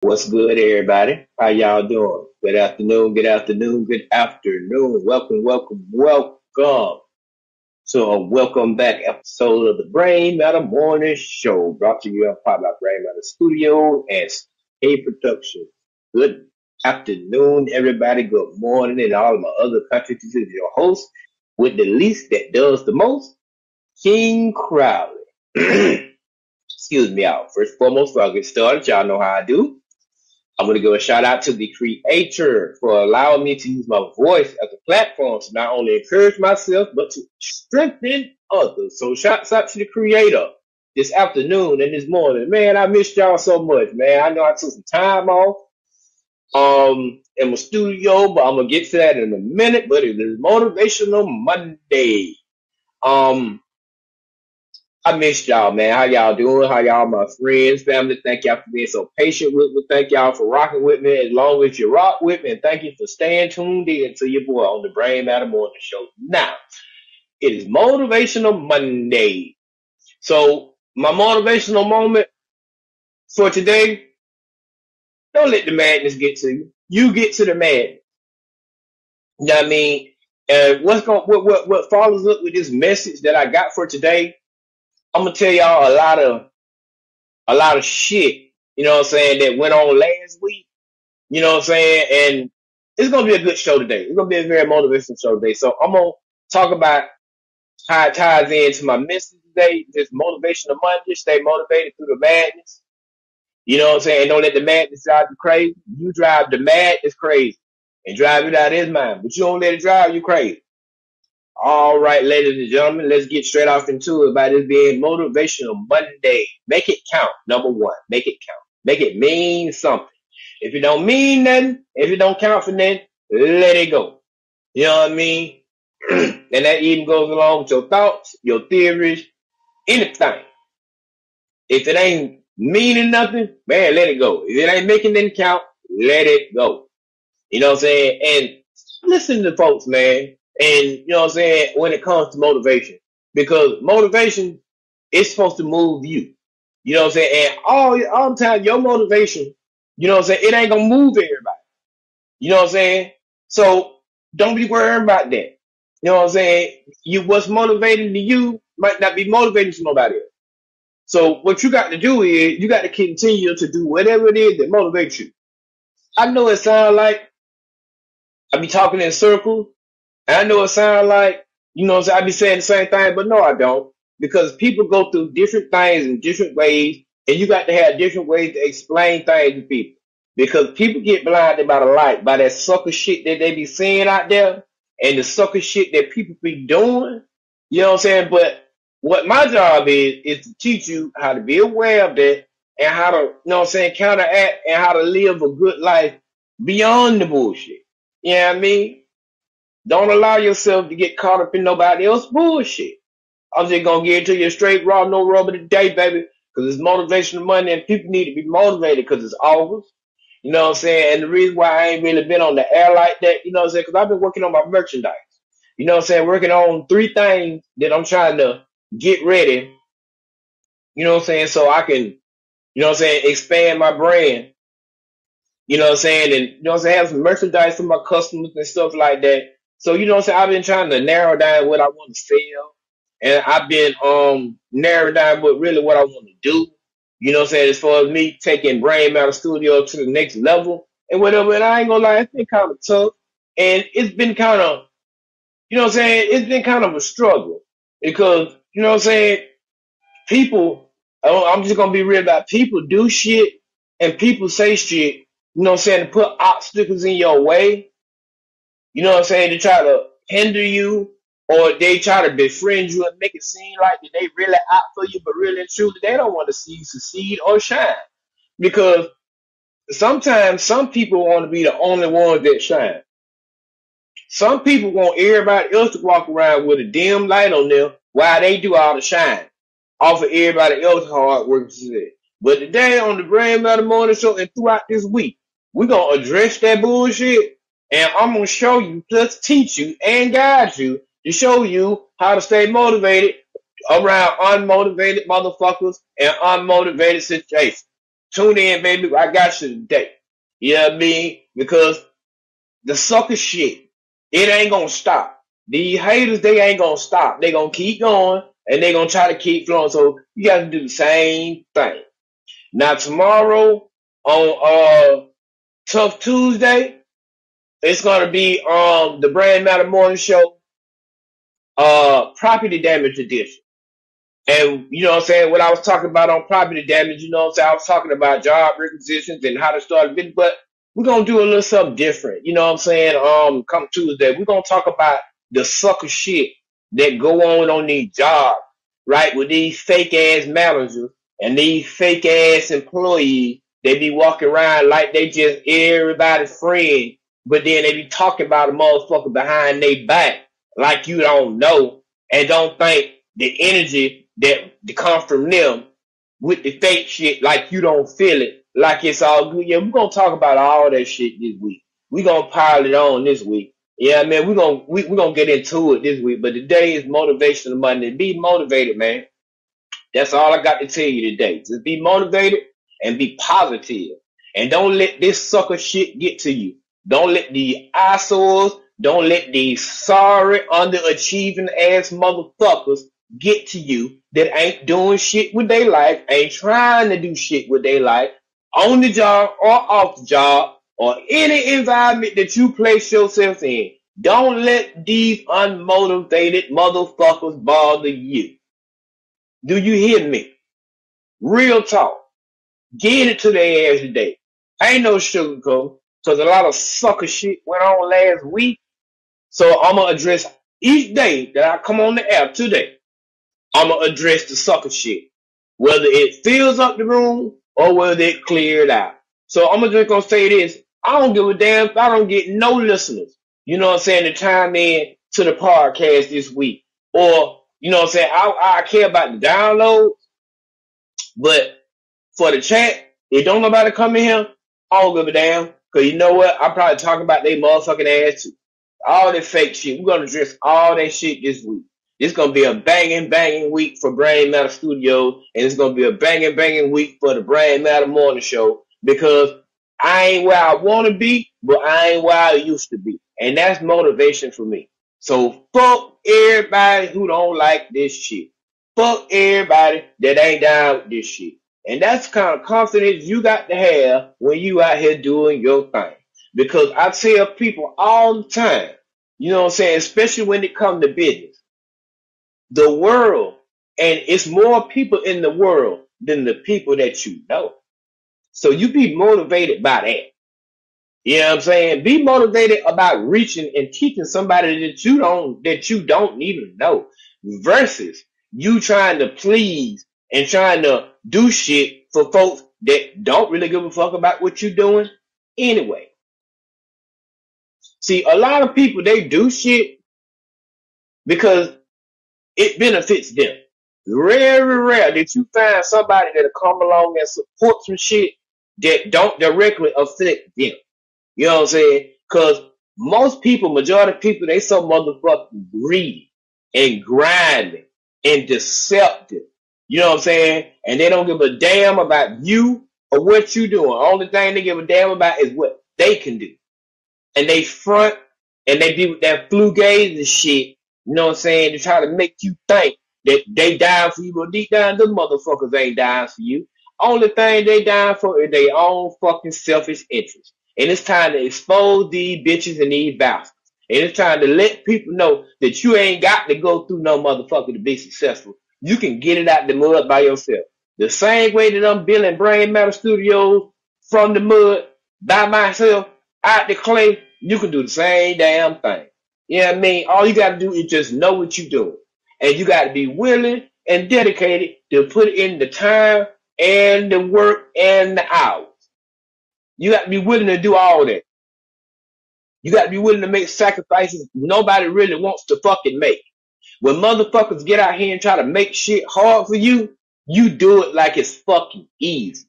What's good, everybody? How y'all doing? Good afternoon, good afternoon, good afternoon. Welcome to a welcome back episode of the Brain Matter Morning Show, brought to you on Pop by Brain Matter Studio and K Production. Good afternoon, everybody. Good morning, and all of my other countries. This is your host with the least that does the most, King Crowley. Excuse me out. First and foremost, before I get started, y'all know how I do. I'm going to give a shout out to the creator for allowing me to use my voice as a platform to not only encourage myself, but to strengthen others. So shouts out to the creator this afternoon and this morning. Man, I missed y'all so much, man. I know I took some time off in my studio, but I'm going to get to that in a minute. But it is Motivational Monday. I missed y'all, man. How y'all doing? How y'all, my friends, family? Thank y'all for being so patient with me. Thank y'all for rocking with me as long as you rock with me. And thank you for staying tuned in to your boy on the Brain Matter Morning Show. Now, it is Motivational Monday. So, my motivational moment for today, don't let the madness get to you. You get to the madness. You know what I mean? What follows up with this message that I got for today, I'm going to tell y'all a lot of shit, you know what I'm saying, that went on last week, you know what I'm saying, and it's going to be a good show today. It's going to be a very motivational show today. So I'm going to talk about how it ties into my message today, this motivational Monday, stay motivated through the madness, you know what I'm saying, don't let the madness drive you crazy. You drive the madness crazy and drive it out of his mind, but you don't let it drive you crazy. All right, ladies and gentlemen, let's get straight off into it by this being Motivational Monday. Make it count. Number one, make it count. Make it mean something. If it don't mean nothing, if it don't count for nothing, let it go. You know what I mean? And that even goes along with your thoughts, your theories, anything. If it ain't meaning nothing, man, let it go. If it ain't making nothing count, let it go. You know what I'm saying? And listen to folks, man. And you know what I'm saying, when it comes to motivation. Because motivation is supposed to move you. You know what I'm saying? And all the time, your motivation, you know what I'm saying, it ain't gonna move everybody. You know what I'm saying? So don't be worried about that. You know what I'm saying? What's motivating to you might not be motivating to nobody else. So what you got to do is you got to continue to do whatever it is that motivates you. I know it sounds like I be talking in circles. And I know it sounds like, you know, I be saying the same thing, but no, I don't. Because people go through different things in different ways, and you got to have different ways to explain things to people. Because people get blinded by the light, by that sucker shit that they be seeing out there, and the sucker shit that people be doing. You know what I'm saying? But what my job is to teach you how to be aware of that, and how to, you know what I'm saying, counteract, and how to live a good life beyond the bullshit. You know what I mean? Don't allow yourself to get caught up in nobody else's bullshit. I'm just gonna get it to you straight, raw, no rubber today, baby. Because it's motivational Monday and people need to be motivated because it's August. You know what I'm saying? And the reason why I ain't really been on the air like that, you know what I'm saying? Because I've been working on my merchandise. You know what I'm saying? Working on 3 things that I'm trying to get ready. You know what I'm saying? So I can, you know what I'm saying, expand my brand. You know what I'm saying? And, you know what I'm saying, have some merchandise for my customers and stuff like that. So, you know what I'm saying, I've been trying to narrow down what I want to sell. And I've been narrowing down what I want to do. You know what I'm saying, as far as me taking Brain Matter Studio to the next level and whatever. And I ain't gonna lie, it's been kind of tough. And it's been kind of, you know what I'm saying, it's been kind of a struggle. Because, you know what I'm saying, people, I'm just gonna be real about it. People do shit and people say shit, you know what I'm saying, to put obstacles in your way, you know what I'm saying, to try to hinder you, or they try to befriend you and make it seem like that they really out for you, but really and truly they don't want to see you succeed or shine. Because sometimes some people want to be the only ones that shine. Some people want everybody else to walk around with a dim light on them while they do all the shine off of everybody else's hard work. But today on the Brain Matter Morning Show and throughout this week, we're going to address that bullshit, and I'm going to show you, plus teach you and guide you to show you how to stay motivated around unmotivated motherfuckers and unmotivated situations. Tune in, baby. I got you today. You know what I mean? Because the sucker shit, it ain't gonna stop. These haters, they ain't gonna stop. They gonna keep going and they gonna try to keep flowing. So you gotta do the same thing. Now tomorrow on Tough Tuesday, it's gonna be the Brand Matter Morning Show, property damage edition. And you know what I'm saying, what I was talking about on property damage, you know what I'm saying, I was talking about job requisitions and how to start a business, but we're gonna do a little something different. You know what I'm saying? Come Tuesday, we're gonna talk about the sucker shit that go on these jobs, right? With these fake ass managers and these fake ass employees, they be walking around like they just everybody's friend, but then they be talking about a motherfucker behind their back like you don't know and don't think the energy that come from them with the fake shit, like you don't feel it, like it's all good. Yeah, we're gonna talk about all that shit this week. We're gonna pile it on this week. Yeah, man, we're gonna get into it this week. But today is Motivational Monday. Be motivated, man. That's all I got to tell you today. Just be motivated and be positive. And don't let this sucker shit get to you. Don't let the eyesores, don't let these sorry, underachieving ass motherfuckers get to you that ain't doing shit with their life, ain't trying to do shit with their life, on the job or off the job, or any environment that you place yourself in. Don't let these unmotivated motherfuckers bother you. Do you hear me? Real talk. Get it to their ass today. Ain't no sugarcoat, because a lot of sucker shit went on last week. So I'm going to address each day that I come on the app today. I'm going to address the sucker shit. Whether it fills up the room or whether it cleared out. So I'm just going to say this. I don't give a damn if I don't get no listeners. You know what I'm saying? To chime in to the podcast this week. Or, you know what I'm saying? I care about the download. But for the chat, if don't nobody come in here, I don't give a damn. Cause you know what? I'm probably talking about they motherfucking ass too. All that fake shit. We're gonna address all that shit this week. It's gonna be a banging week for Brain Matter Studios, and it's gonna be a banging week for the Brain Matter Morning Show, because I ain't where I wanna be, but I ain't where I used to be. And that's motivation for me. So fuck everybody who don't like this shit. Fuck everybody that ain't down with this shit. And that's the kind of confidence you got to have when you out here doing your thing. Because I tell people all the time, you know what I'm saying, especially when it comes to business, the world, and it's more people in the world than the people that you know. So you be motivated by that. You know what I'm saying? Be motivated about reaching and teaching somebody that you don't even know, versus you trying to please and trying to do shit for folks that don't really give a fuck about what you're doing anyway. See, a lot of people, they do shit because it benefits them. Very rare that you find somebody that'll come along and support some shit that don't directly affect them. You know what I'm saying? Because most people, majority of people, they so motherfucking greedy and grinding and deceptive. You know what I'm saying? And they don't give a damn about you or what you doing. Only thing they give a damn about is what they can do. And they front and they be with that flu gaze and shit. You know what I'm saying? To try to make you think that they dying for you, but deep down, them motherfuckers ain't dying for you. Only thing they dying for is their own fucking selfish interest. And it's time to expose these bitches and these bastards. And it's time to let people know that you ain't got to go through no motherfucker to be successful. You can get it out the mud by yourself. The same way that I'm building Brain Matter Studios from the mud by myself, out the clay, you can do the same damn thing. You know what I mean? All you got to do is just know what you're doing. And you got to be willing and dedicated to put in the time and the work and the hours. You got to be willing to do all that. You got to be willing to make sacrifices nobody really wants to fucking make. When motherfuckers get out here and try to make shit hard for you, you do it like it's fucking easy.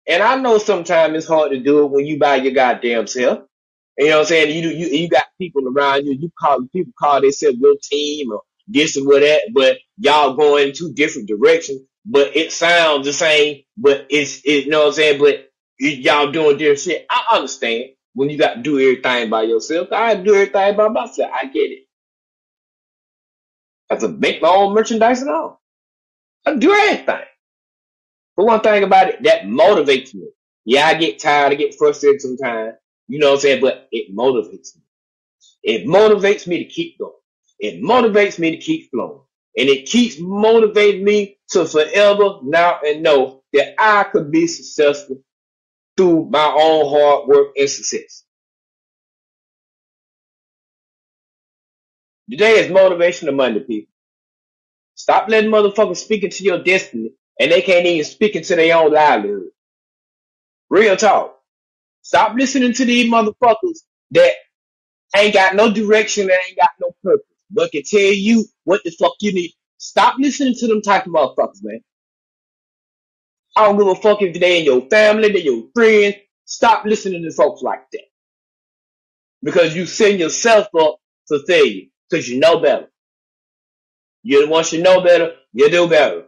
And I know sometimes it's hard to do it when you by your goddamn self. You know what I'm saying? You got people around you. People call themselves your team or this or what that, but y'all going in two different directions. but it sounds the same, but you know what I'm saying? But y'all doing different shit. I understand when you got to do everything by yourself. I do everything by myself. I get it. I have to make my own merchandise and all. I do everything. But one thing about it, that motivates me. Yeah, I get tired, I get frustrated sometimes. You know what I'm saying? But it motivates me. It motivates me to keep going. It motivates me to keep flowing. And it keeps motivating me to forever now and know that I could be successful through my own hard work and success. Today is Motivational Monday, people. Stop letting motherfuckers speak into your destiny and they can't even speak into their own livelihood. Real talk. Stop listening to these motherfuckers that ain't got no direction and ain't got no purpose, but can tell you what the fuck you need. Stop listening to them type of motherfuckers, man. I don't give a fuck if they in your family, they your friends. Stop listening to folks like that. Because you send yourself up for failure. Because you know better. Once you know better, you do better.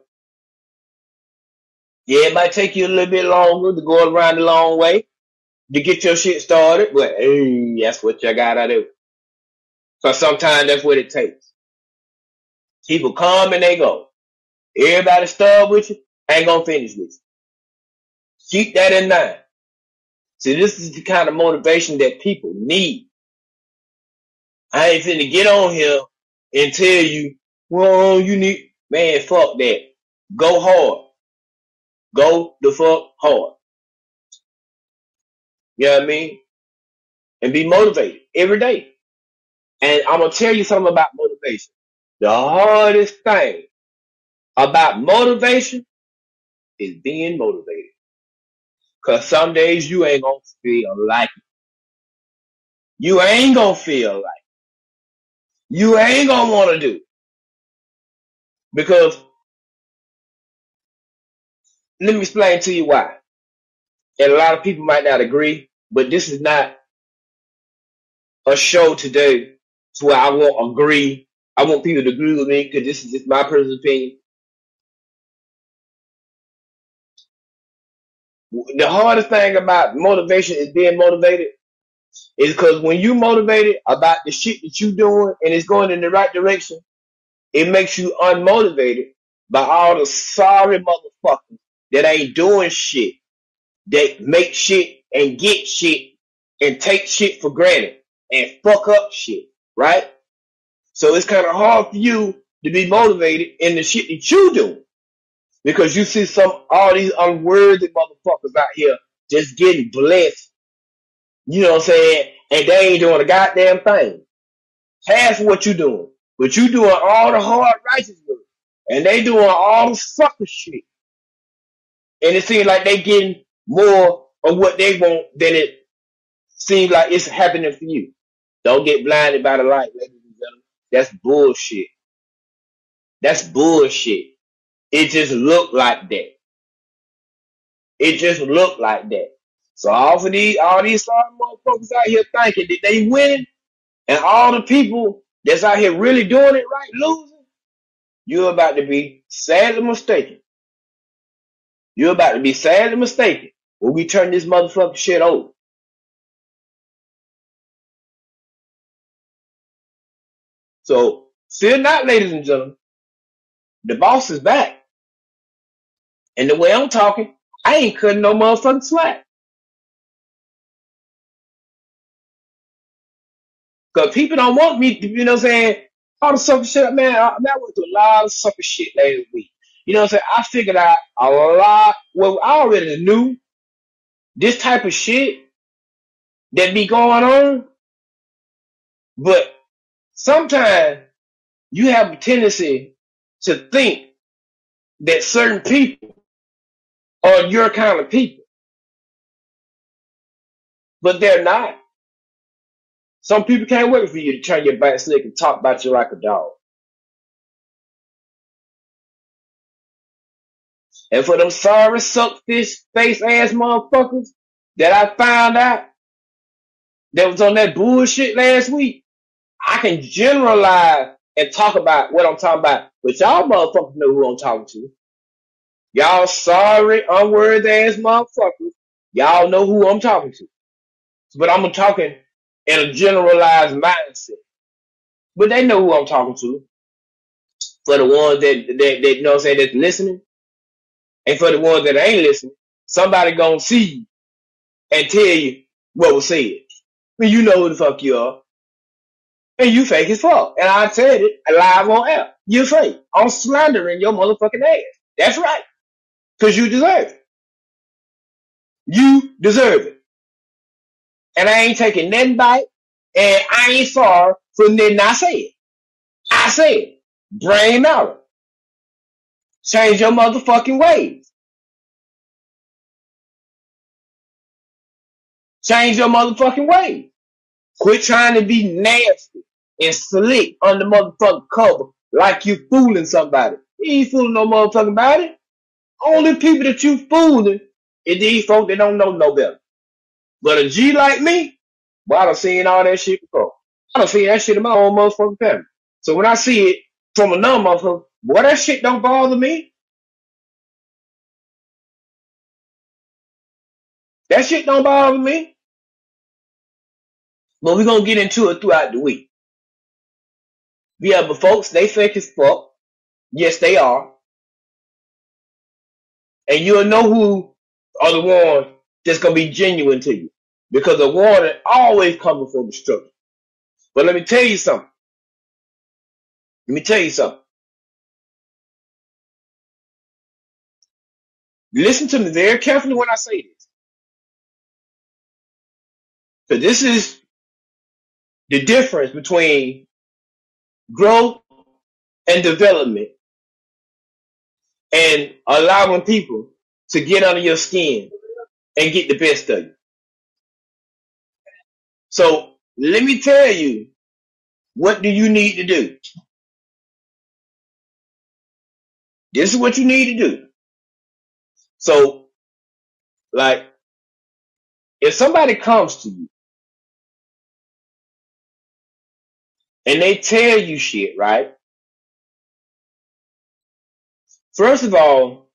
Yeah, it might take you a little bit longer to go around the long way to get your shit started, but hey, that's what you gotta do. Because sometimes that's what it takes. People come and they go. Everybody start with you, ain't gonna finish with you. Keep that in mind. See, this is the kind of motivation that people need. I ain't finna get on here and tell you, well, you need, man, fuck that. Go hard. Go the fuck hard. You know what I mean? And be motivated every day. And I'm gonna tell you something about motivation. The hardest thing about motivation is being motivated. Cause some days you ain't gonna feel like it. You ain't gonna feel like it. You ain't gonna wanna do it. Because let me explain to you why. And a lot of people might not agree, but this is not a show today to where I won't agree. I want people to agree with me because this is just my personal opinion. The hardest thing about motivation is being motivated is because when you motivated about the shit that you doing and it's going in the right direction, it makes you unmotivated by all the sorry motherfuckers that ain't doing shit, that make shit and get shit and take shit for granted and fuck up shit, right? So it's kind of hard for you to be motivated in the shit that you do because you see all these unworthy motherfuckers out here just getting blessed. You know what I'm saying? And they ain't doing a goddamn thing. Half what you doing, but you doing all the hard righteous work, and they doing all the sucker shit. And it seems like they getting more of what they want than it seems like it's happening for you. Don't get blinded by the light, ladies and gentlemen. That's bullshit. That's bullshit. It just looked like that. It just looked like that. So all these sorry motherfuckers out here thinking that they winning, and all the people that's out here really doing it right losing, you're about to be sadly mistaken. You're about to be sadly mistaken when we turn this motherfucking shit over. So fear not, ladies and gentlemen. The boss is back. And the way I'm talking, I ain't cutting no motherfucking slack. Cause people don't want me to, you know what I'm saying? All the sucker shit, man. I went through a lot of sucker shit last week. You know what I'm saying? I figured out a lot. Well, I already knew this type of shit that be going on. But sometimes you have a tendency to think that certain people are your kind of people, but they're not. Some people can't wait for you to turn your back slick and talk about you like a dog. And for them sorry suck fish face ass motherfuckers that I found out that was on that bullshit last week, I can generalize and talk about what I'm talking about, but y'all motherfuckers know who I'm talking to. Y'all sorry, unworthy ass motherfuckers. Y'all know who I'm talking to. But I'm talking in a generalized mindset. But they know who I'm talking to. For the ones that you know what I'm saying, that's listening, and for the ones that ain't listening, somebody gonna see you and tell you what was said. I mean, you know who the fuck you are. And you fake as fuck. And I said it live on air. You're fake. I'm slandering your motherfucking ass. That's right. Cause you deserve it. You deserve it. And I ain't taking nothing back. And I ain't sorry for nothing I said. I said, brain out. Change your motherfucking ways. Change your motherfucking ways. Quit trying to be nasty and slick on the motherfucking cover like you fooling somebody. You ain't fooling no motherfucking body. Only people that you fooling is these folks that don't know no better. But a G like me, boy, I done seen all that shit before. I done seen that shit in my own motherfucking family. So when I see it from another motherfucker, boy, that shit don't bother me. That shit don't bother me. But we're gonna get into it throughout the week. Yeah, but folks, they fake as fuck. Yes, they are. And you'll know who are the ones that's gonna be genuine to you. Because the water always comes before destruction. But let me tell you something. Let me tell you something. Listen to me very carefully when I say this. Because this is the difference between growth and development and allowing people to get under your skin and get the best of you. So let me tell you, what do you need to do? This is what you need to do. So, like, if somebody comes to you and they tell you shit, right? First of all,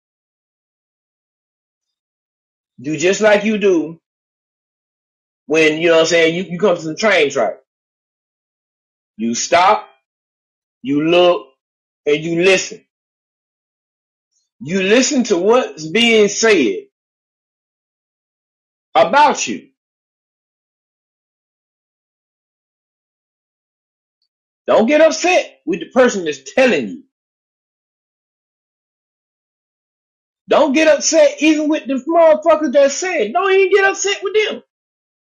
do just like you do when, you know what I'm saying, you come to the train track. You stop, you look, and you listen. You listen to what's being said about you. Don't get upset with the person that's telling you. Don't get upset even with the motherfuckers that said. Don't even get upset with them.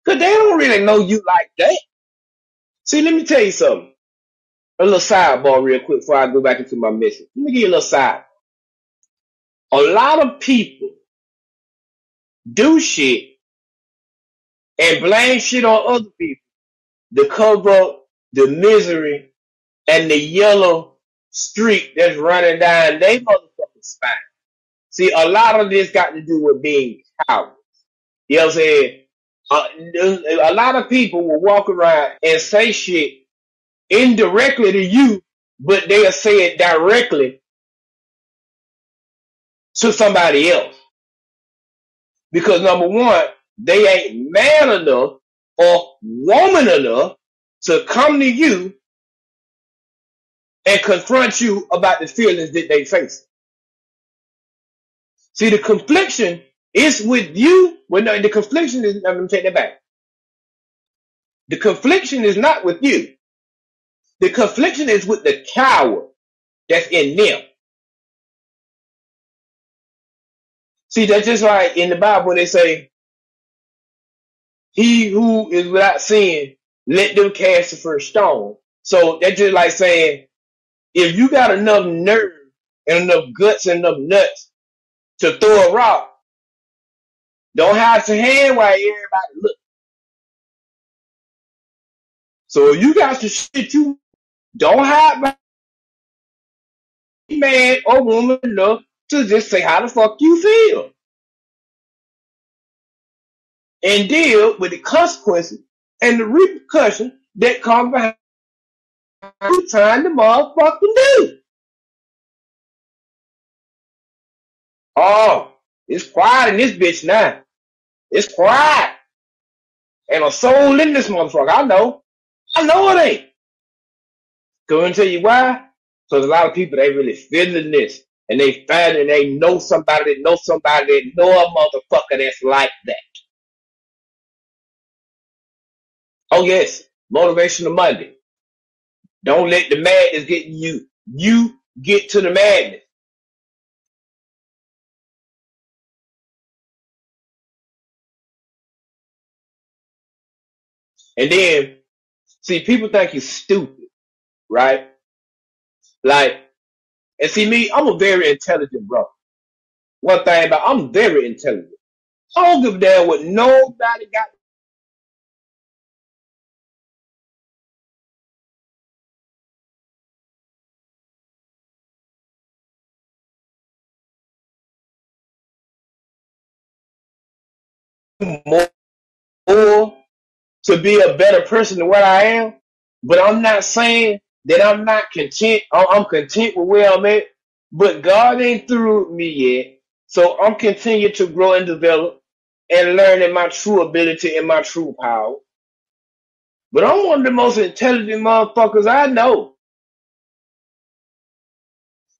Cause they don't really know you like that. See, let me tell you something. A little sidebar real quick before I go back into my mission. Let me give you a little side. A lot of people do shit and blame shit on other people to cover up the misery and the yellow streak that's running down their motherfucking spine. See, a lot of this got to do with being cowards. You know what I'm saying? A lot of people will walk around and say shit indirectly to you, but they'll say it directly to somebody else. Because number one, they ain't man enough or woman enough to come to you and confront you about the feelings that they face. See, the confliction is with you. Well, no, the confliction is, let me take that back. The confliction is not with you. The confliction is with the coward that's in them. See, that's just like in the Bible when they say, he who is without sin, let them cast the first stone. So that's just like saying, if you got enough nerve and enough guts and enough nuts to throw a rock, don't hide your hand while everybody look. So if you got some shit you don't hide by man or woman enough to just say how the fuck you feel and deal with the consequences and the repercussions that come behind you trying to motherfucking do. Oh, it's quiet in this bitch now. It's quiet. And a soul in this motherfucker. I know. I know it ain't. Gonna tell you why? Because a lot of people, they really feeling this. And they find and they know somebody that know a motherfucker that's like that. Oh yes, Motivational Monday. Don't let the madness get you. You get to the madness. And then, see, people think you're stupid, right? Like, and see me, I'm a very intelligent bro. One thing about I'm very intelligent. I don't give a damn what nobody got more to be a better person than what I am. But I'm not saying that I'm not content. I'm content with where I'm at. But God ain't through with me yet. So I'm continuing to grow and develop and learning my true ability and my true power. But I'm one of the most intelligent motherfuckers I know.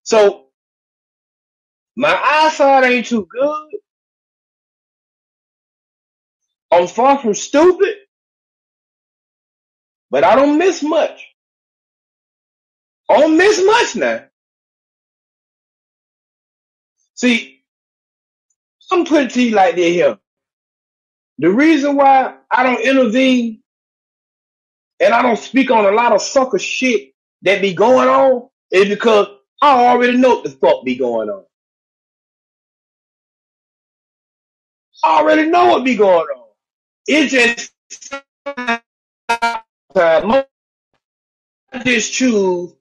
So my eyesight ain't too good. I'm far from stupid, but I don't miss much. I don't miss much now. See, I'm putting it to you like this here. The reason why I don't intervene and I don't speak on a lot of sucker shit that be going on is because I already know what the fuck be going on. I already know what be going on. It's just I just choose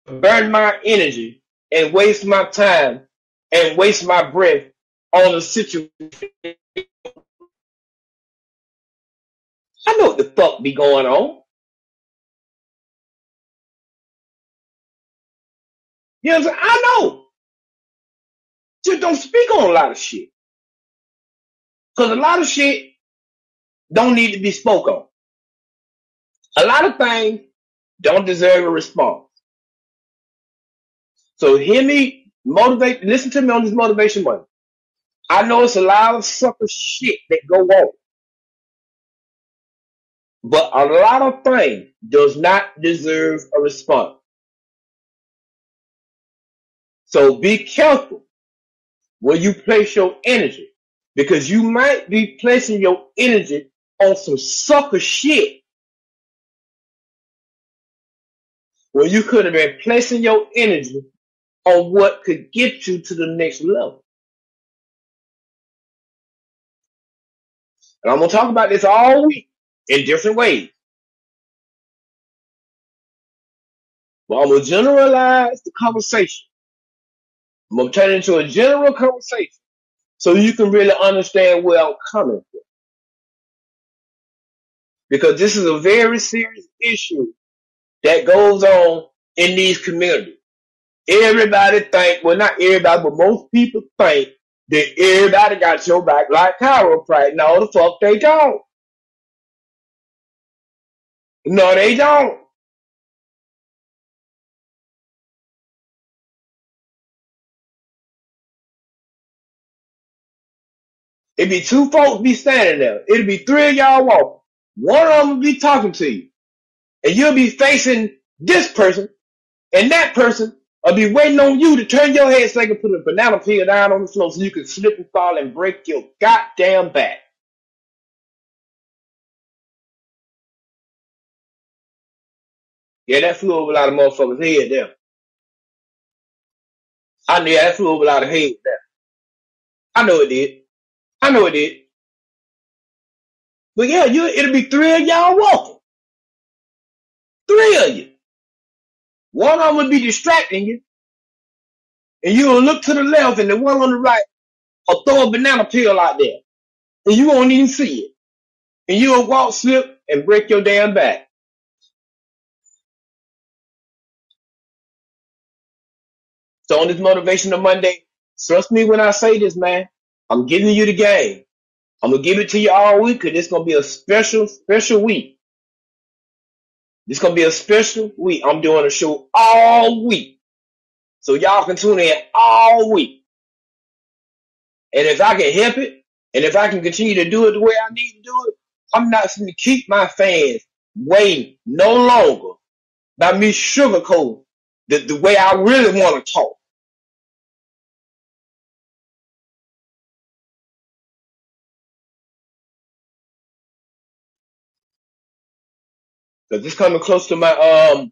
to burn my energy and waste my time and waste my breath on a situation. I know what the fuck be going on. You know what I'm saying? I know. Just don't speak on a lot of shit. Because a lot of shit don't need to be spoke on. A lot of things don't deserve a response. So hear me motivate, listen to me on this motivation Monday. I know it's a lot of sucker shit that go on, but a lot of things does not deserve a response. So be careful where you place your energy because you might be placing your energy on some sucker shit where you could have been placing your energy on what could get you to the next level. And I'm going to talk about this all week in different ways. But I'm going to generalize the conversation. I'm going to turn it into a general conversation so you can really understand where I'm coming from. Because this is a very serious issue that goes on in these communities. Everybody think, well, not everybody, but most people think that everybody got your back like chiropractic. No, the fuck they don't. No, they don't. It'd be two folks be standing there. It'd be three of y'all walking. One of them will be talking to you. And you'll be facing this person, and that person will be waiting on you to turn your head so they can put a banana peel down on the floor so you can slip and fall and break your goddamn back. Yeah, that flew over a lot of motherfuckers' head there. I knew that flew over a lot of heads there. I know it did. I know it did. But yeah, it'll be three of y'all walking. Three of you. One of them will be distracting you, and you will look to the left, and the one on the right will throw a banana peel out there, and you won't even see it. And you'll walk, slip, and break your damn back. So on this Motivational Monday, Trust me when I say this, man. I'm giving you the game. I'm gonna give it to you all week because it's gonna be a special week. It's gonna be a special week. I'm doing a show all week. So y'all can tune in all week. And if I can help it, and if I can continue to do it the way I need to do it, I'm not going to keep my fans waiting no longer by me sugarcoating the way I really want to talk. Because it's coming close to my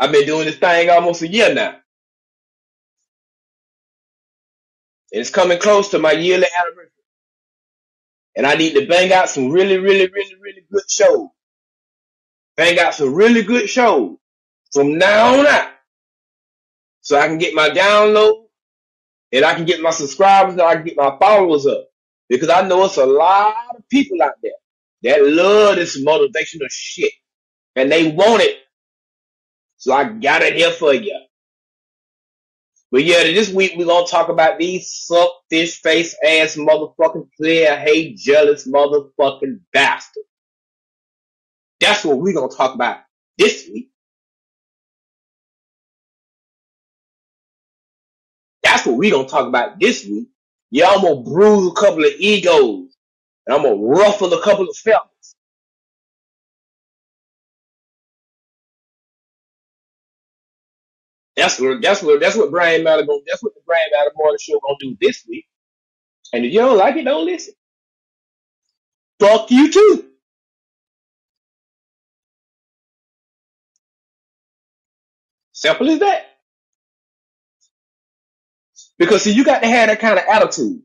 I've been doing this thing almost a year now. And it's coming close to my yearly anniversary. And I need to bang out some really, really, really, really good shows. Bang out some really good shows from now on out. So I can get my download and I can get my subscribers and I can get my followers up. Because I know it's a lot of people out there that love this motivational shit. And they want it. So I got it here for you. But yeah, this week we're going to talk about these suck fish face ass motherfucking player hate jealous motherfucking bastard. That's what we're going to talk about this week. That's what we're going to talk about this week. Yeah, I'm going to bruise a couple of egos. And I'm going to ruffle a couple of feathers. That's what Brain Matter going. That's what the Brain Matter Morning Show gonna do this week. And if you don't like it, don't listen. Fuck you too. Simple as that. Because see, you got to have that kind of attitude.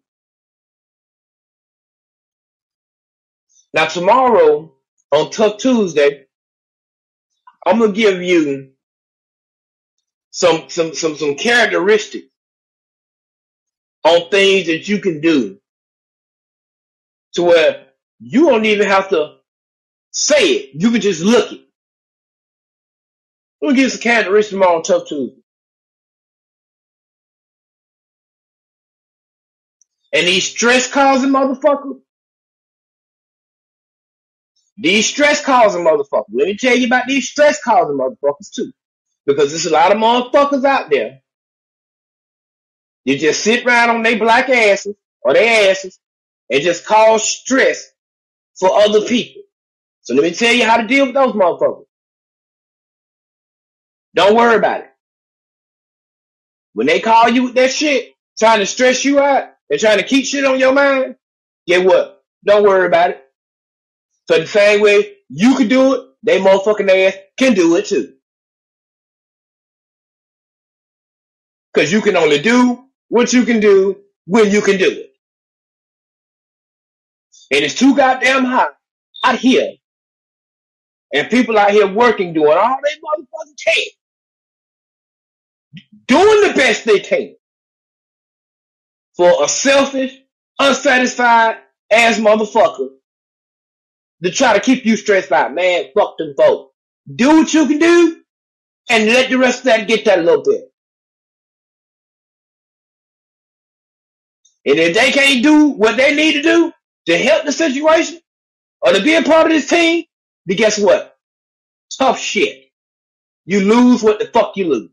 Now tomorrow on Tough Tuesday, I'm gonna give you some characteristics on things that you can do to where you don't even have to say it. You can just look it. I'm gonna give you some characteristics tomorrow on Tough Tuesday. And these stress causing motherfuckers, let me tell you about these stress causing motherfuckers too. Because there's a lot of motherfuckers out there. You just sit around on their black asses or their asses and just cause stress for other people. So let me tell you how to deal with those motherfuckers. Don't worry about it. When they call you with that shit, trying to stress you out and trying to keep shit on your mind, get what? Don't worry about it. So the same way you can do it, they motherfucking ass can do it too. Because you can only do what you can do when you can do it. And it's too goddamn hot out here. And people out here working, doing all they motherfucking can. Doing the best they can. For a selfish, unsatisfied ass motherfucker to try to keep you stressed out. Man, fuck them folks. Do what you can do and let the rest of that get that a little bit. And if they can't do what they need to do to help the situation or to be a part of this team, then guess what? Tough shit. You lose what the fuck you lose.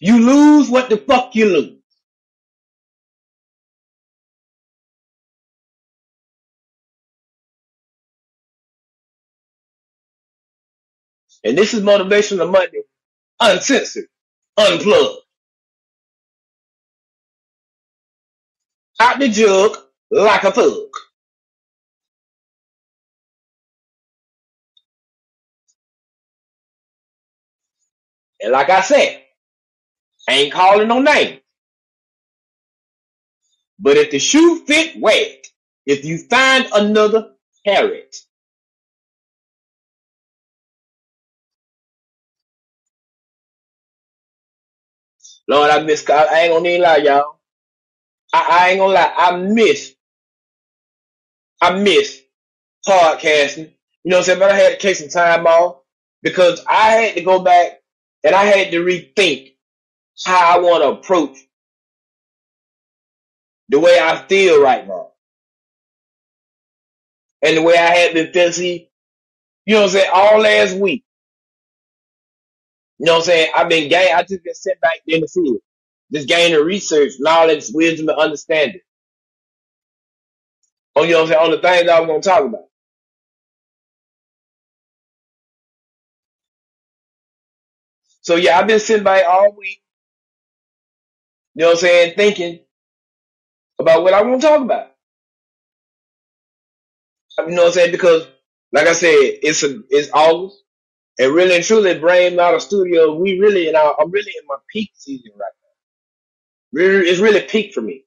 You lose what the fuck you lose. And this is Motivational Monday. Uncensored. Unplugged. Out the jug like a thug. And like I said, I ain't calling no names. But if the shoe fit, wear it. If you find another, carry it. Lord, I ain't gonna even lie, y'all. I ain't gonna lie. I miss podcasting. You know what I'm saying? But I had to take some time off because I had to go back and I had to rethink how I want to approach the way I feel right now and the way I had been feeling. See, you know what I'm saying? All last week, you know what I'm saying? I just been sitting back in the field, just gaining research, knowledge, wisdom, and understanding. On, you know what I'm saying? On the things I was going to talk about. So yeah, I've been sitting back all week, you know what I'm saying, thinking about what I want to talk about. You know what I'm saying? Because, like I said, it's August, and really and truly, Brain Out of Studio, I'm really in my peak season right now. Really, it's really peak for me.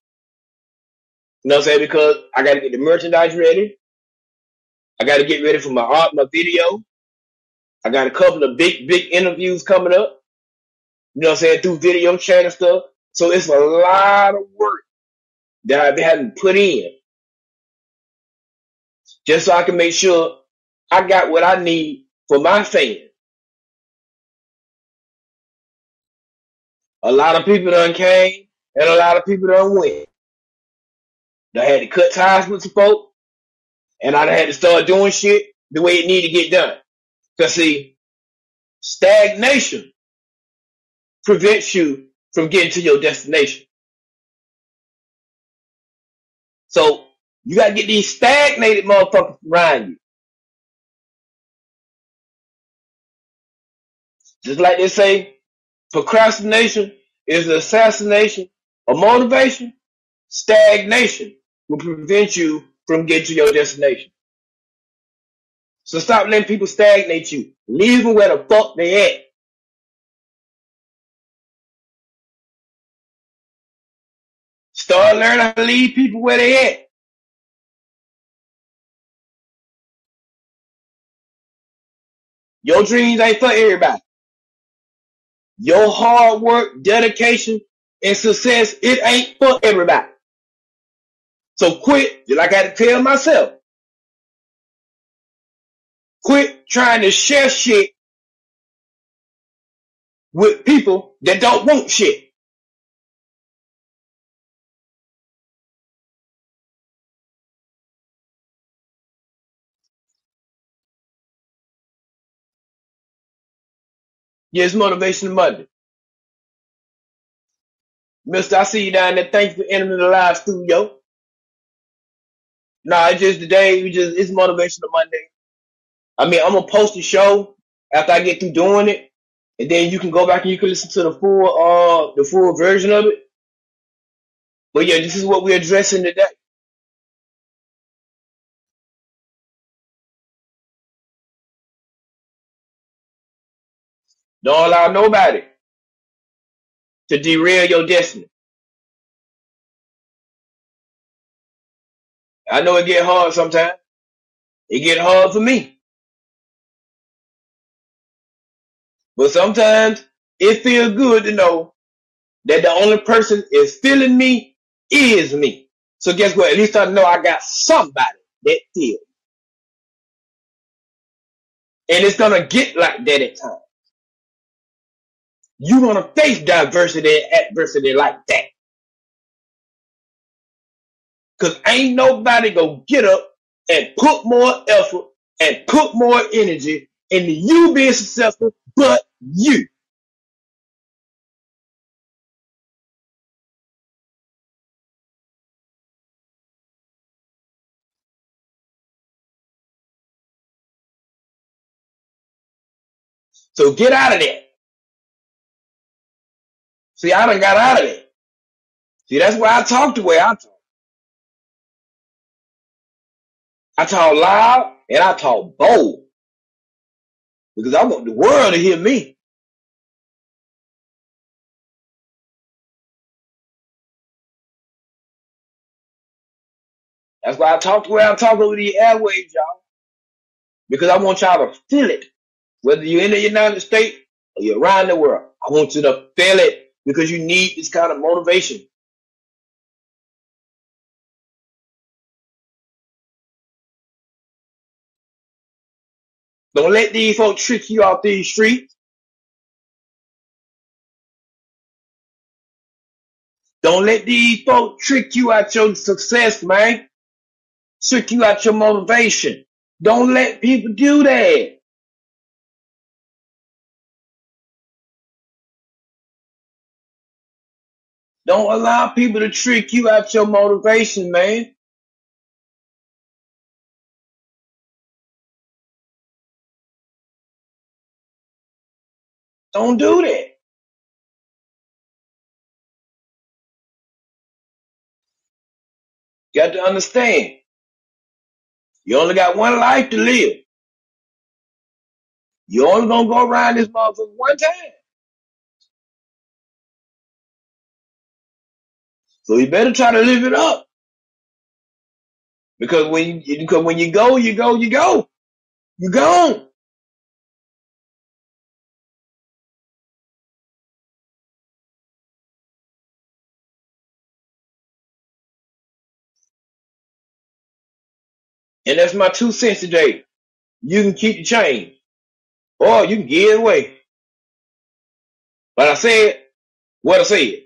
You know what I'm saying? Because I got to get the merchandise ready. I got to get ready for my art, my video. I got a couple of big interviews coming up. You know what I'm saying? Through video chat and stuff. So it's a lot of work that I've been having to put in just so I can make sure I got what I need for my fans. A lot of people done came and a lot of people done went. I had to cut ties with some folk and I had to start doing shit the way it need to get done. Cause see, stagnation prevents you from getting to your destination. So you gotta get these stagnated motherfuckers around you. Just like they say, procrastination is the assassination of motivation. Stagnation will prevent you from getting to your destination. So stop letting people stagnate you. Leave them where the fuck they at. Start learning how to leave people where they at. Your dreams ain't for everybody. Your hard work, dedication, and success, it ain't for everybody. So quit, like I had to tell myself, quit trying to share shit with people that don't want shit. Yes, Motivational Monday. Mister, I see you down there. Thanks for entering the live studio. Nah, it's just today, it's Motivational Monday. I mean, I'm gonna post the show after I get through doing it, and then you can go back and you can listen to the full version of it. But yeah, this is what we're addressing today. Don't allow nobody to derail your destiny. I know it get hard sometimes. It get hard for me. But sometimes it feels good to know that the only person is feeling me is me. So guess what? At least I know I got somebody that feels. And it's gonna get like that at times. You're gonna face diversity and adversity like that. Cause ain't nobody gonna get up and put more effort and put more energy into you being successful but you. So get out of that. See, I done got out of that. See, that's why I talk the way I talk. I talk loud and I talk bold because I want the world to hear me. That's why I talk the way I talk over the airwaves, y'all. Because I want y'all to feel it. Whether you're in the United States or you're around the world, I want you to feel it because you need this kind of motivation. Don't let these folks trick you off these streets. Don't let these folks trick you out your success, man. Trick you out your motivation. Don't let people do that. Don't allow people to trick you out your motivation, man. Don't do that. You got to understand. You only got one life to live. You only gonna go around this motherfucker one time. So you better try to live it up. Because when you go, you go, you go. You gone. And that's my 2 cents today. You can keep the change. Or you can give it away. But I said what I said.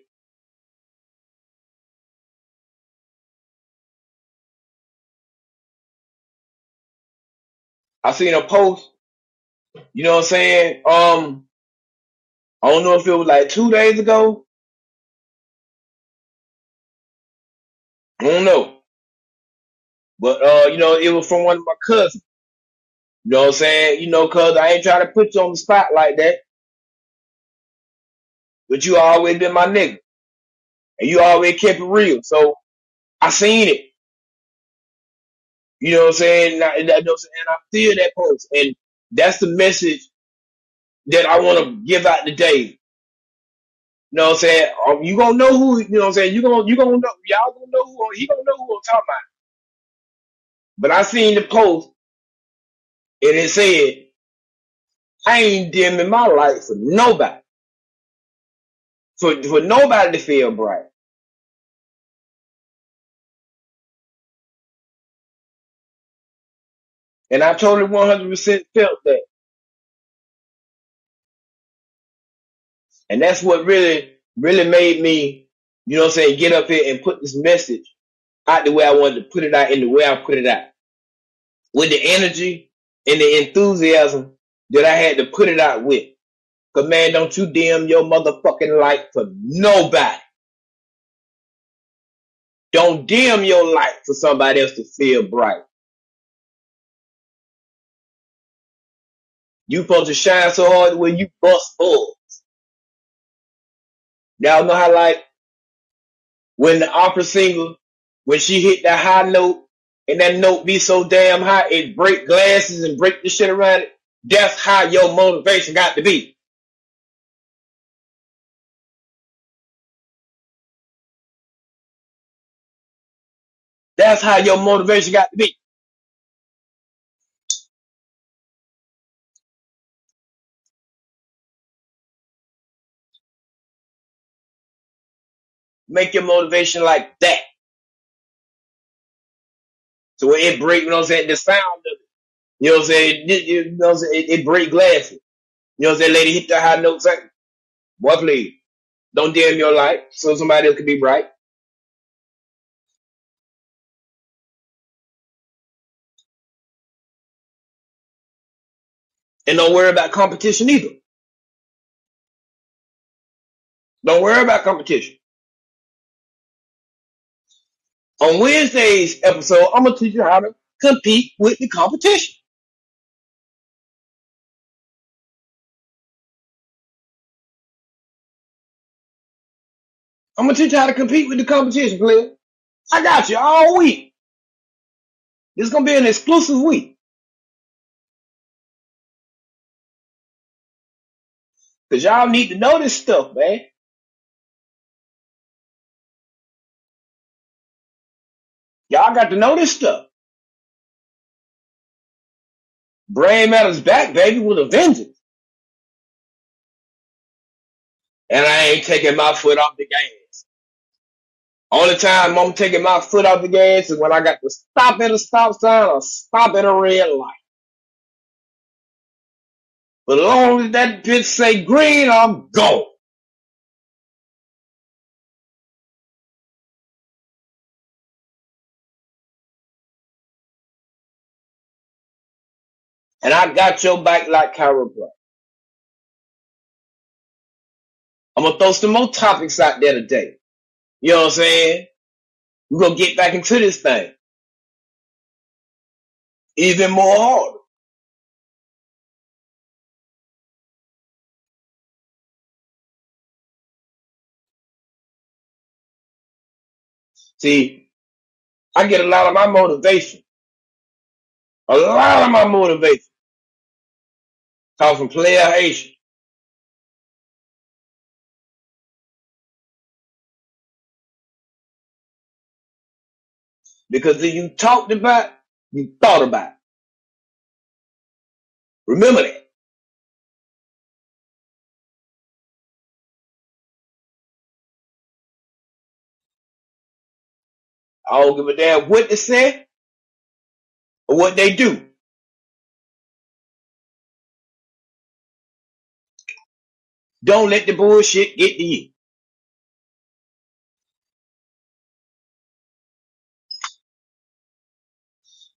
I seen a post, you know what I'm saying? I don't know if it was like 2 days ago. I don't know. But it was from one of my cousins. You know what I'm saying? Cause I ain't trying to put you on the spot like that. But you always been my nigga. And you always kept it real. So I seen it. You know what I'm saying? And I feel that post. And that's the message that I want to give out today. You know what I'm saying? You gonna know who, you know what I'm saying? You gonna know, y'all gonna know who, he gonna know who I'm talking about. But I seen the post and it said, I ain't dimming my light for nobody. For nobody to feel bright. And I totally 100% felt that. And that's what really, really made me, you know what I'm saying, get up here and put this message out the way I wanted to put it out in the way I put it out. With the energy and the enthusiasm that I had to put it out with. Cause man, don't you dim your motherfucking light for nobody. Don't dim your light for somebody else to feel bright. You supposed to shine so hard when you bust full. Y'all know how like when the opera singer, when she hit that high note and that note be so damn high it break glasses and break the shit around it. That's how your motivation got to be. That's how your motivation got to be. Make your motivation like that. So when it break, you know what I'm saying, the sound of it. You know what I'm saying? It break glasses. You know what I'm saying? Lady hit the high note second. Boy, please. Don't dim your light so somebody else can be bright. And don't worry about competition either. Don't worry about competition. On Wednesday's episode, I'm gonna teach you how to compete with the competition. I'm gonna teach you how to compete with the competition, player. I got you all week. This is gonna be an exclusive week. Cause y'all need to know this stuff, man. Y'all got to know this stuff. Brain Matter's back, baby, with a vengeance. And I ain't taking my foot off the gas. Only time I'm taking my foot off the gas is when I got to stop at a stop sign or stop at a red light. But as long as that bitch say green, I'm gone. And I got your back like chiropractor. I'm gonna throw some more topics out there today. You know what I'm saying? We're gonna get back into this thing. Even more harder. See, I get a lot of my motivation. A lot of my motivation comes from player Haitian. Because if you talked about, you thought about. Remember that. I don't give a damn what they say or what they do. Don't let the bullshit get to you.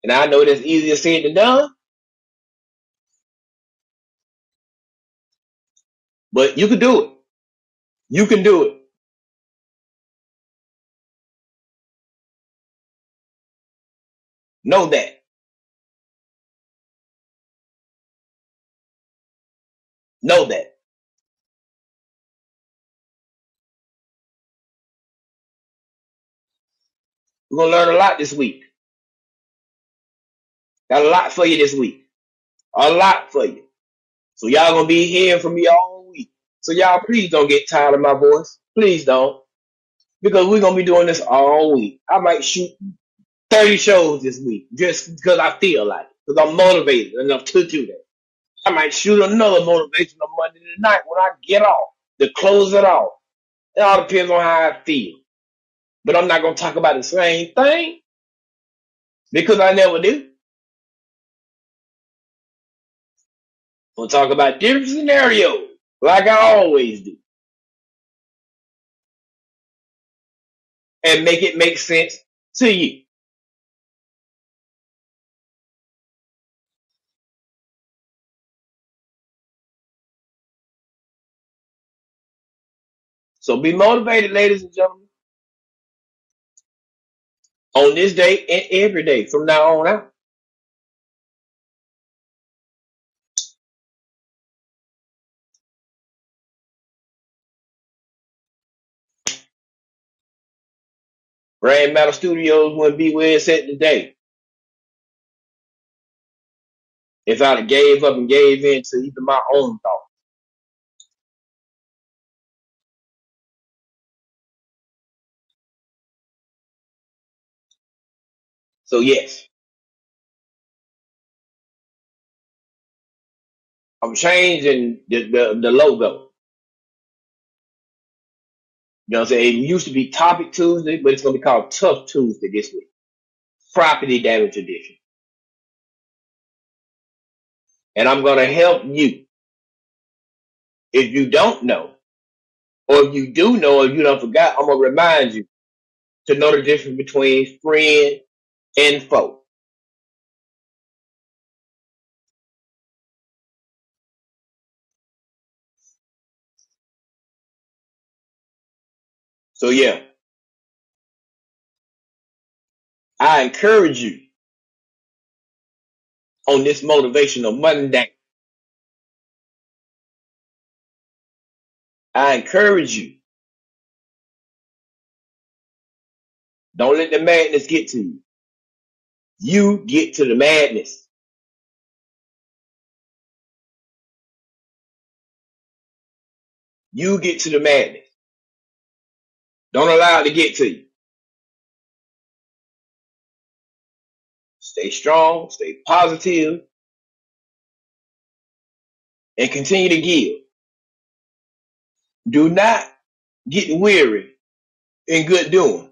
And I know that's easier said than done, but you can do it. You can do it. Know that. Know that. We're gonna learn a lot this week. Got a lot for you this week. A lot for you. So y'all gonna be hearing from me all week. So y'all please don't get tired of my voice. Please don't. Because we're gonna be doing this all week. I might shoot 30 shows this week just because I feel like it. Because I'm motivated enough to do that. I might shoot another motivational Monday night when I get off to close it off. It all depends on how I feel. But I'm not gonna talk about the same thing because I never do. We'll talk about different scenarios like I always do and make it make sense to you. So be motivated, ladies and gentlemen, on this day and every day from now on out. Brand Matter Studios wouldn't be where it's at today if I'd have gave up and gave in to even my own thoughts. So yes, I'm changing the logo. You know what I'm saying? It used to be Topic Tuesday, but it's going to be called Tough Tuesday this week. Property Damage Edition. And I'm going to help you. If you don't know, or if you do know, or you don't forgot, I'm going to remind you to know the difference between friend and foe. So yeah, I encourage you on this motivational Monday. I encourage you. Don't let the madness get to you. You get to the madness. You get to the madness. Don't allow it to get to you. Stay strong, stay positive, and continue to give. Do not get weary in good doing.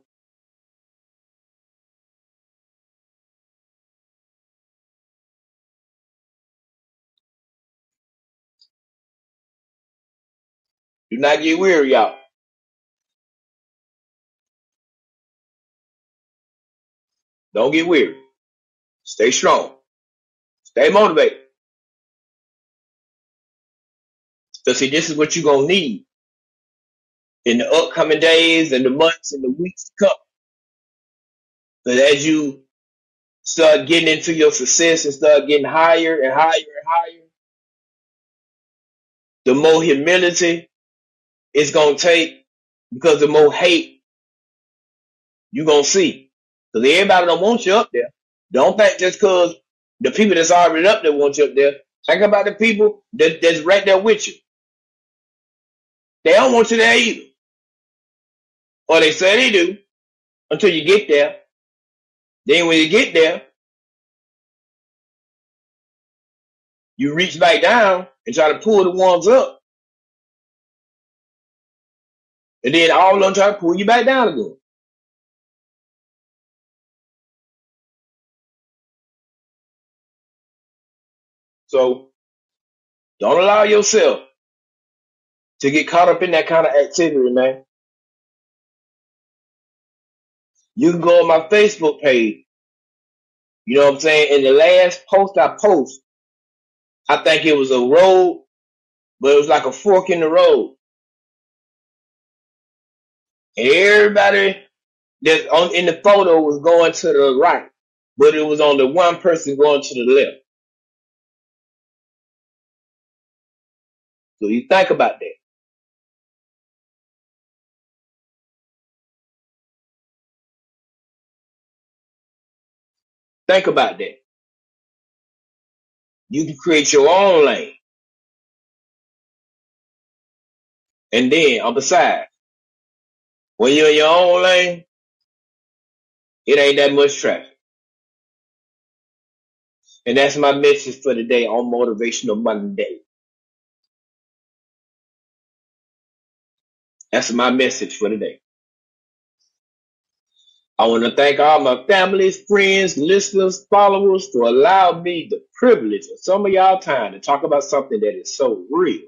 Do not get weary, y'all. Don't get weary. Stay strong. Stay motivated. So see, this is what you're going to need in the upcoming days and the months and the weeks to come. But as you start getting into your success and start getting higher and higher and higher, the more humility it's going to take, because the more hate you're going to see. Because everybody don't want you up there. Don't think just because the people that's already up there want you up there. Think about the people that's right there with you. They don't want you there either. Or they say they do until you get there. Then when you get there, you reach back down and try to pull the ones up. And then all of them try to pull you back down again. So don't allow yourself to get caught up in that kind of activity, man. You can go on my Facebook page. You know what I'm saying? In the last post I post, I think it was a road, but it was like a fork in the road. And everybody that's in the photo was going to the right, but it was only one person going to the left. So you think about that. Think about that. You can create your own lane. And then on the side, when you're in your own lane, it ain't that much traffic. And that's my message for today on Motivational Monday. That's my message for today. I want to thank all my families, friends, listeners, followers for allowing me the privilege of some of y'all time to talk about something that is so real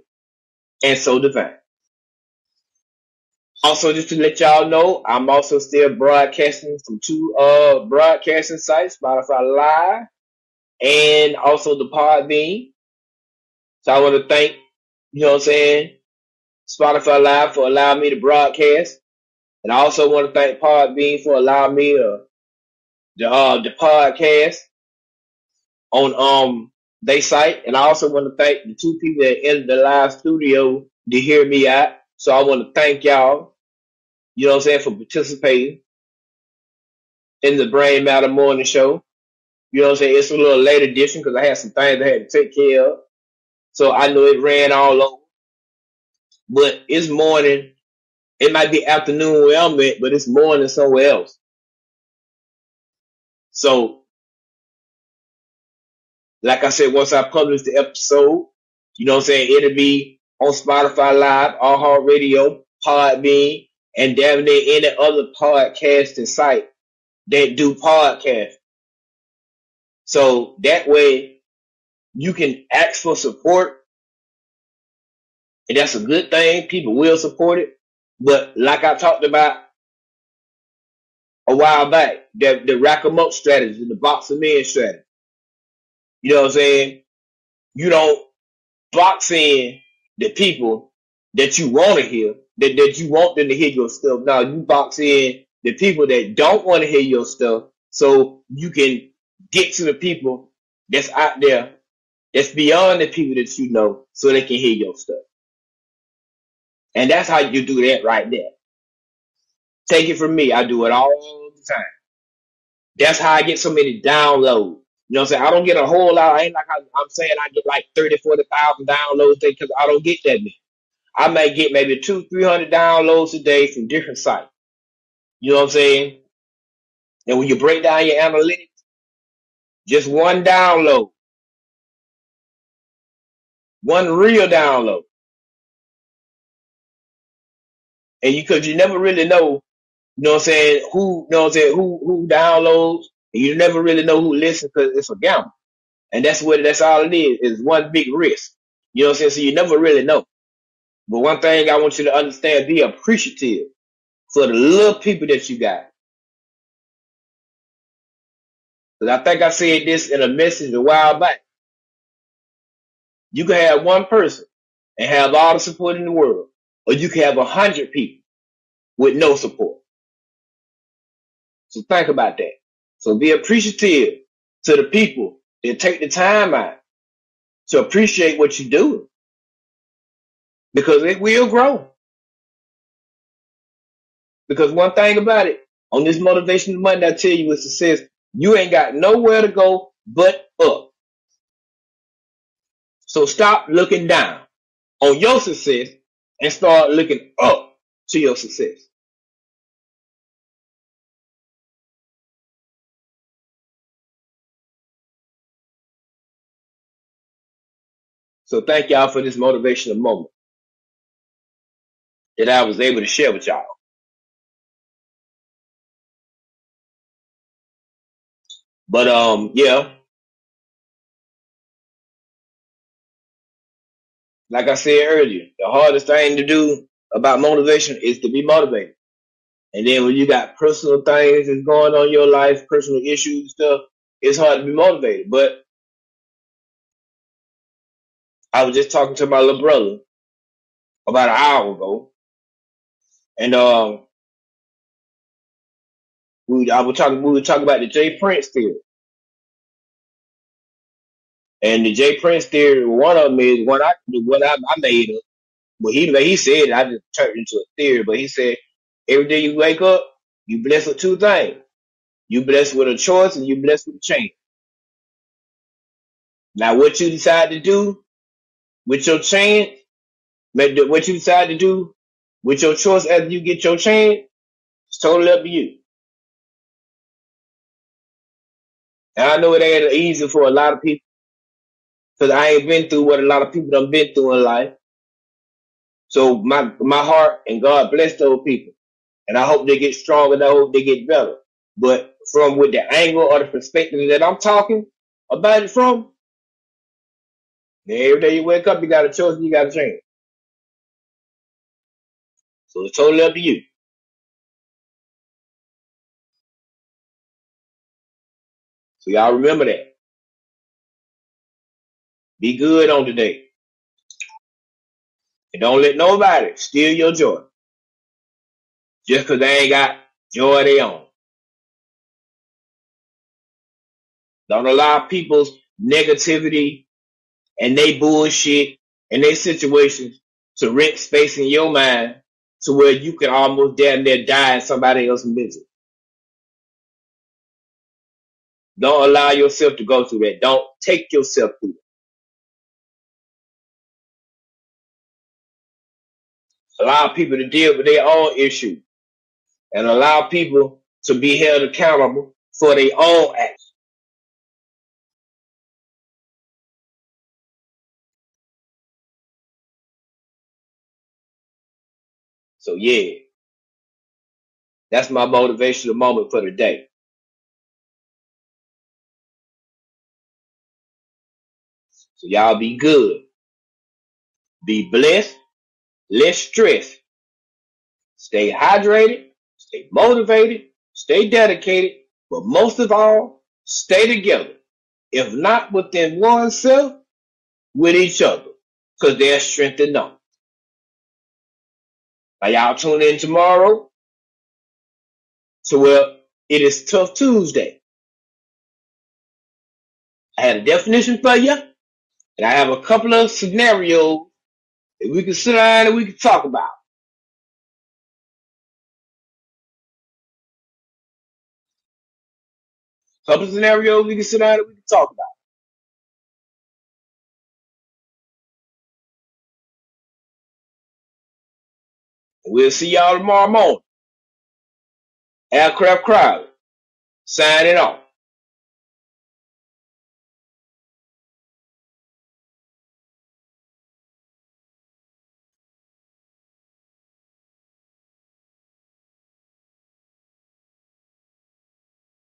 and so divine. Also, just to let y'all know, I'm also still broadcasting from two broadcasting sites, Spotify Live and also the Podbean. So I want to thank, you know what I'm saying, Spotify Live for allowing me to broadcast. And I also want to thank Podbean for allowing me the podcast on they site. And I also want to thank the two people that entered the live studio to hear me out. So I want to thank y'all, you know what I'm saying, for participating in the Brain Matter Morning Show. You know what I'm saying? It's a little late edition because I had some things I had to take care of. So I know it ran all over. But it's morning. It might be afternoon where I'm at, but it's morning somewhere else. So, like I said, once I publish the episode, you know what I'm saying, it'll be on Spotify Live, iHeartRadio, Podbean, and damn near any other podcasting site that do podcasts. So that way you can ask for support, and that's a good thing. People will support it. But like I talked about a while back, the rack 'em up strategy, the box 'em in strategy. You know what I'm saying? You don't box in the people that you want to hear, that you want them to hear your stuff. Now you box in the people that don't want to hear your stuff, so you can get to the people that's out there, that's beyond the people that you know, so they can hear your stuff. And that's how you do that right there. Take it from me. I do it all the time. That's how I get so many downloads. You know what I'm saying? I don't get a whole lot. I ain't like I'm saying I get like 30, 40,000 downloads a day because I don't get that many. I may get maybe 200-300 downloads a day from different sites. You know what I'm saying? And when you break down your analytics, just one download, one real download. And you never really know, you know what I'm saying, who downloads, and you never really know who listens because it's a gamble. And that's all it is one big risk. You know what I'm saying? So you never really know. But one thing I want you to understand, be appreciative for the little people that you got. Because I think I said this in a message a while back. You can have one person and have all the support in the world, or you can have 100 people with no support. So think about that. So be appreciative to the people that take the time out to appreciate what you're doing, because it will grow. Because one thing about it, on this Motivational Monday, I tell you with success, you ain't got nowhere to go but up. So stop looking down on your success and start looking up to your success. So thank y'all for this motivational moment that I was able to share with y'all. But yeah, like I said earlier, the hardest thing to do about motivation is to be motivated. And then when you got personal things that's going on in your life, personal issues and stuff, it's hard to be motivated. But I was just talking to my little brother about an hour ago, and we were talking about the J Prince theory. And the J Prince theory, one of them is what I made up. But he said it, I just turned it into a theory. But he said every day you wake up, you blessed with two things. You blessed with a choice and you blessed with a change. Now what you decide to do with your change, what you decide to do with your choice after you get your change, it's totally up to you. And I know it ain't easy for a lot of people, because I ain't been through what a lot of people done been through in life. So my heart and God bless those people. And I hope they get stronger and I hope they get better. But from with the angle or the perspective that I'm talking about it from, every day you wake up, you got a choice and you got to change. So it's totally up to you. So y'all remember that. Be good on today. And don't let nobody steal your joy just because they ain't got joy of their own. Don't allow people's negativity and they bullshit and they situations to rent space in your mind to where you can almost damn near die in somebody else's misery. Don't allow yourself to go through that. Don't take yourself through it. Allow people to deal with their own issues and allow people to be held accountable for their own actions. So yeah, that's my motivational moment for the day. So y'all be good, be blessed, less stress, stay hydrated, stay motivated, stay dedicated, but most of all, stay together. If not within oneself, with each other, because there's strength in numbers. Now y'all tune in tomorrow to where it is Tough Tuesday. I had a definition for you, and I have a couple of scenarios that we can sit down and we can talk about. Couple of scenarios we can sit down and we can talk about. And we'll see y'all tomorrow morning. Aircraft Crowd, signing off.